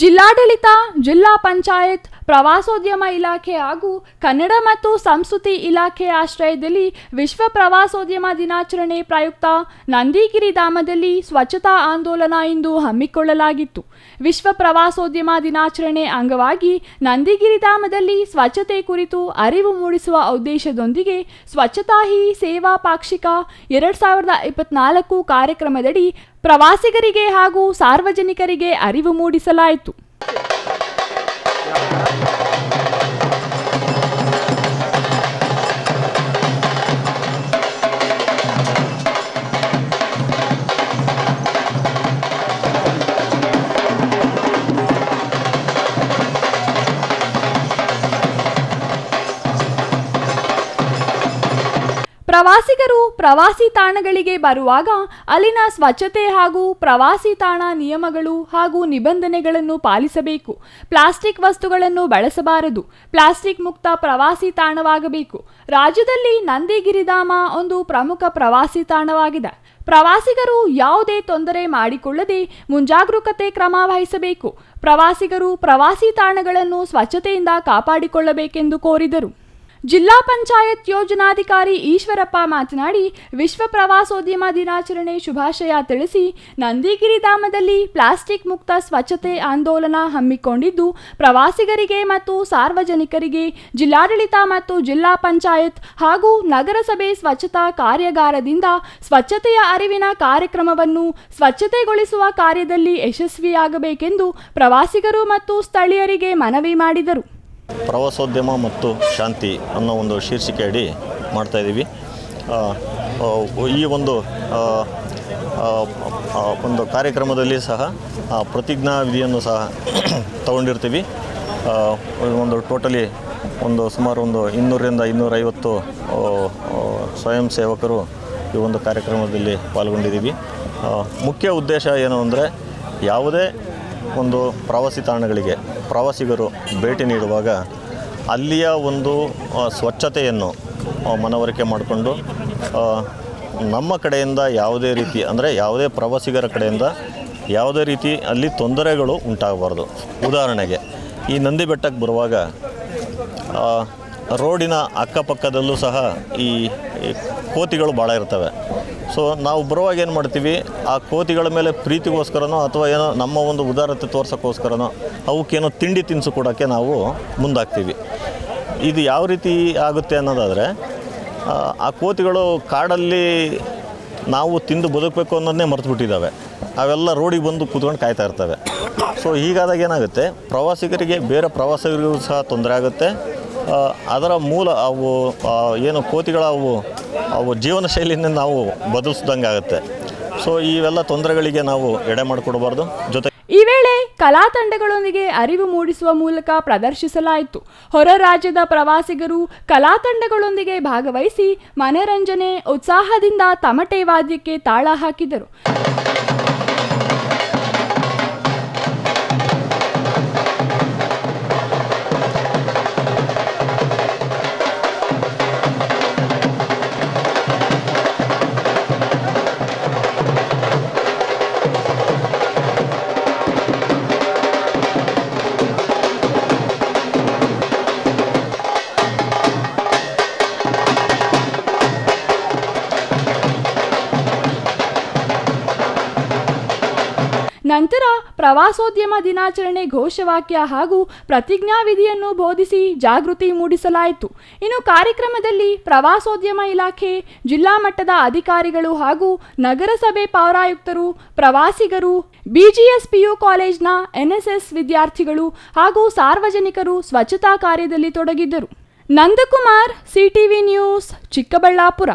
ಜಿಲ್ಲಾಡಳಿತ, ಜಿಲ್ಲಾ ಪಂಚಾಯತ್, ಪ್ರವಾಸೋದ್ಯಮ ಇಲಾಖೆ ಹಾಗೂ ಕನ್ನಡ ಮತ್ತು ಸಂಸ್ಕೃತಿ ಇಲಾಖೆ ಆಶ್ರಯದಲ್ಲಿ ವಿಶ್ವ ಪ್ರವಾಸೋದ್ಯಮ ದಿನಾಚರಣೆ ಪ್ರಯುಕ್ತ ನಂದಿಗಿರಿ ಧಾಮದಲ್ಲಿ ಸ್ವಚ್ಛತಾ ಆಂದೋಲನ ಇಂದು ಹಮ್ಮಿಕೊಳ್ಳಲಾಗಿತ್ತು. ವಿಶ್ವ ಪ್ರವಾಸೋದ್ಯಮ ದಿನಾಚರಣೆ ಅಂಗವಾಗಿ ನಂದಿಗಿರಿ ಧಾಮದಲ್ಲಿ ಸ್ವಚ್ಛತೆ ಕುರಿತು ಅರಿವು ಮೂಡಿಸುವ ಉದ್ದೇಶದೊಂದಿಗೆ ಸ್ವಚ್ಛತಾ ಹಿ ಸೇವಾ ಪಾಕ್ಷಿಕ 2024 ಕಾರ್ಯಕ್ರಮದಡಿ ಪ್ರವಾಸಿಗರಿಗೆ ಹಾಗೂ ಸಾರ್ವಜನಿಕರಿಗೆ ಅರಿವು ಮೂಡಿಸಲಾಯಿತು. ಪ್ರವಾಸಿಗರು ಪ್ರವಾಸಿ ತಾಣಗಳಿಗೆ ಬರುವಾಗ ಅಲ್ಲಿನ ಸ್ವಚ್ಛತೆ ಹಾಗೂ ಪ್ರವಾಸಿ ತಾಣ ನಿಯಮಗಳು ಹಾಗೂ ನಿಬಂಧನೆಗಳನ್ನು ಪಾಲಿಸಬೇಕು. ಪ್ಲಾಸ್ಟಿಕ್ ವಸ್ತುಗಳನ್ನು ಬಳಸಬಾರದು. ಪ್ಲಾಸ್ಟಿಕ್ ಮುಕ್ತ ಪ್ರವಾಸಿ ತಾಣವಾಗಬೇಕು. ರಾಜ್ಯದಲ್ಲಿ ನಂದಿಗಿರಿಧಾಮ ಒಂದು ಪ್ರಮುಖ ಪ್ರವಾಸಿ ತಾಣವಾಗಿದೆ. ಪ್ರವಾಸಿಗರು ಯಾವುದೇ ತೊಂದರೆ ಮಾಡಿಕೊಳ್ಳದೆ ಮುಂಜಾಗರೂಕತೆ ಕ್ರಮ ವಹಿಸಬೇಕು. ಪ್ರವಾಸಿಗರು ಪ್ರವಾಸಿ ತಾಣಗಳನ್ನು ಸ್ವಚ್ಛತೆಯಿಂದ ಕಾಪಾಡಿಕೊಳ್ಳಬೇಕೆಂದು ಕೋರಿದರು. ಜಿಲ್ಲಾ ಪಂಚಾಯತ್ ಯೋಜನಾಧಿಕಾರಿ ಈಶ್ವರಪ್ಪ ಮಾತನಾಡಿ, ವಿಶ್ವ ಪ್ರವಾಸೋದ್ಯಮ ದಿನಾಚರಣೆ ಶುಭಾಶಯ ತಿಳಿಸಿ, ನಂದಿಗಿರಿ ಧಾಮದಲ್ಲಿ ಪ್ಲಾಸ್ಟಿಕ್ ಮುಕ್ತ ಸ್ವಚ್ಛತೆ ಆಂದೋಲನ ಹಮ್ಮಿಕೊಂಡಿದ್ದು ಪ್ರವಾಸಿಗರಿಗೆ ಮತ್ತು ಸಾರ್ವಜನಿಕರಿಗೆ ಜಿಲ್ಲಾಡಳಿತ ಮತ್ತು ಜಿಲ್ಲಾ ಪಂಚಾಯತ್ ಹಾಗೂ ನಗರಸಭೆ ಸ್ವಚ್ಛತಾ ಕಾರ್ಯಾಗಾರದಿಂದ ಸ್ವಚ್ಛತೆಯ ಅರಿವಿನ ಕಾರ್ಯಕ್ರಮವನ್ನು ಸ್ವಚ್ಛತೆಗೊಳಿಸುವ ಕಾರ್ಯದಲ್ಲಿ ಯಶಸ್ವಿಯಾಗಬೇಕೆಂದು ಪ್ರವಾಸಿಗರು ಮತ್ತು ಸ್ಥಳೀಯರಿಗೆ ಮನವಿ ಮಾಡಿದರು. ಪ್ರವಾಸೋದ್ಯಮ ಮತ್ತು ಶಾಂತಿ ಅನ್ನೋ ಒಂದು ಶೀರ್ಷಿಕೆ ಅಡಿ ಮಾಡ್ತಾಯಿದ್ದೀವಿ. ಈ ಒಂದು ಕಾರ್ಯಕ್ರಮದಲ್ಲಿ ಸಹ ಪ್ರತಿಜ್ಞಾ ವಿಧಿಯನ್ನು ಸಹ ತಗೊಂಡಿರ್ತೀವಿ. ಸುಮಾರು 200ರಿಂದ 250 ಸ್ವಯಂ ಸೇವಕರು ಈ ಒಂದು ಕಾರ್ಯಕ್ರಮದಲ್ಲಿ ಪಾಲ್ಗೊಂಡಿದ್ದೀವಿ. ಮುಖ್ಯ ಉದ್ದೇಶ ಏನು ಅಂದರೆ, ಯಾವುದೇ ಒಂದು ಪ್ರವಾಸಿ ತಾಣಗಳಿಗೆ ಪ್ರವಾಸಿಗರು ಭೇಟಿ ನೀಡುವಾಗ ಅಲ್ಲಿಯ ಒಂದು ಸ್ವಚ್ಛತೆಯನ್ನು ಮನವರಿಕೆ ಮಾಡಿಕೊಂಡು ನಮ್ಮ ಕಡೆಯಿಂದ ಯಾವುದೇ ರೀತಿ ಅಂದರೆ ಯಾವುದೇ ಪ್ರವಾಸಿಗರ ಕಡೆಯಿಂದ ಯಾವುದೇ ರೀತಿ ಅಲ್ಲಿ ತೊಂದರೆಗಳು ಉಂಟಾಗಬಾರ್ದು. ಉದಾಹರಣೆಗೆ, ಈ ನಂದಿ ಬೆಟ್ಟಕ್ಕೆ ಬರುವಾಗ ರೋಡಿನ ಅಕ್ಕಪಕ್ಕದಲ್ಲೂ ಸಹ ಈ ಕೋತಿಗಳು ಭಾಳ ಇರ್ತವೆ. ಸೊ ನಾವು ಬರುವಾಗ ಏನು ಮಾಡ್ತೀವಿ, ಆ ಕೋತಿಗಳ ಮೇಲೆ ಪ್ರೀತಿಗೋಸ್ಕರನೋ ಅಥವಾ ಏನೋ ನಮ್ಮ ಒಂದು ಉದಾರತೆ ತೋರ್ಸೋಕ್ಕೋಸ್ಕರನೋ ಅವಕ್ಕೇನೋ ತಿಂಡಿ ತಿನಿಸು ಕೊಡೋಕ್ಕೆ ನಾವು ಮುಂದಾಗ್ತೀವಿ. ಇದು ಯಾವ ರೀತಿ ಆಗುತ್ತೆ ಅನ್ನೋದಾದರೆ, ಆ ಕೋತಿಗಳು ಕಾಡಲ್ಲಿ ನಾವು ತಿಂದು ಬದುಕಬೇಕು ಅನ್ನೋದನ್ನೇ ಮರೆತುಬಿಟ್ಟಿದ್ದಾವೆ. ಅವೆಲ್ಲ ರೋಡಿಗೆ ಬಂದು ಕೂತ್ಕೊಂಡು ಕಾಯ್ತಾ ಇರ್ತವೆ. ಸೊ ಹೀಗಾದಾಗ ಏನಾಗುತ್ತೆ, ಪ್ರವಾಸಿಗರಿಗೆ, ಬೇರೆ ಪ್ರವಾಸಿಗರಿಗೂ ಸಹ ತೊಂದರೆ ಆಗುತ್ತೆ. ಅದರ ಮೂಲ ಏನು ಕೋತಿಗಳ ಅವು ಜೀವನ ಶೈಲಿಯಿಂದ ನಾವು ಬದಲಿಸ್ದಂಗೆ ಆಗುತ್ತೆ. ಸೊ ಇವೆಲ್ಲ ತೊಂದರೆಗಳಿಗೆ ನಾವು ಎಡೆ ಮಾಡಿಕೊಡಬಾರ್ದು. ಈ ವೇಳೆ ಕಲಾ ತಂಡಗಳೊಂದಿಗೆ ಅರಿವು ಮೂಡಿಸುವ ಮೂಲಕ ಪ್ರದರ್ಶಿಸಲಾಯಿತು. ಹೊರ ರಾಜ್ಯದ ಪ್ರವಾಸಿಗರು ಕಲಾ ತಂಡಗಳೊಂದಿಗೆ ಭಾಗವಹಿಸಿ ಮನರಂಜನೆ, ಉತ್ಸಾಹದಿಂದ ತಮಟೆ ವಾದ್ಯಕ್ಕೆ ತಾಳ ಹಾಕಿದರು. ನಂತರ ಪ್ರವಾಸೋದ್ಯಮ ದಿನಾಚರಣೆ ಘೋಷವಾಕ್ಯ ಹಾಗೂ ಪ್ರತಿಜ್ಞಾ ವಿಧಿಯನ್ನು ಬೋಧಿಸಿ ಜಾಗೃತಿ ಮೂಡಿಸಲಾಯಿತು. ಇನ್ನು ಕಾರ್ಯಕ್ರಮದಲ್ಲಿ ಪ್ರವಾಸೋದ್ಯಮ ಇಲಾಖೆ, ಜಿಲ್ಲಾ ಮಟ್ಟದ ಅಧಿಕಾರಿಗಳು ಹಾಗೂ ನಗರಸಭೆ ಪೌರಾಯುಕ್ತರು, ಪ್ರವಾಸಿಗರು, BGS PU ಕಾಲೇಜ್ನ NSS ವಿದ್ಯಾರ್ಥಿಗಳು ಹಾಗೂ ಸಾರ್ವಜನಿಕರು ಸ್ವಚ್ಛತಾ ಕಾರ್ಯದಲ್ಲಿ ತೊಡಗಿದ್ದರು. Nandakumar, CTV news, Chikkaballapur.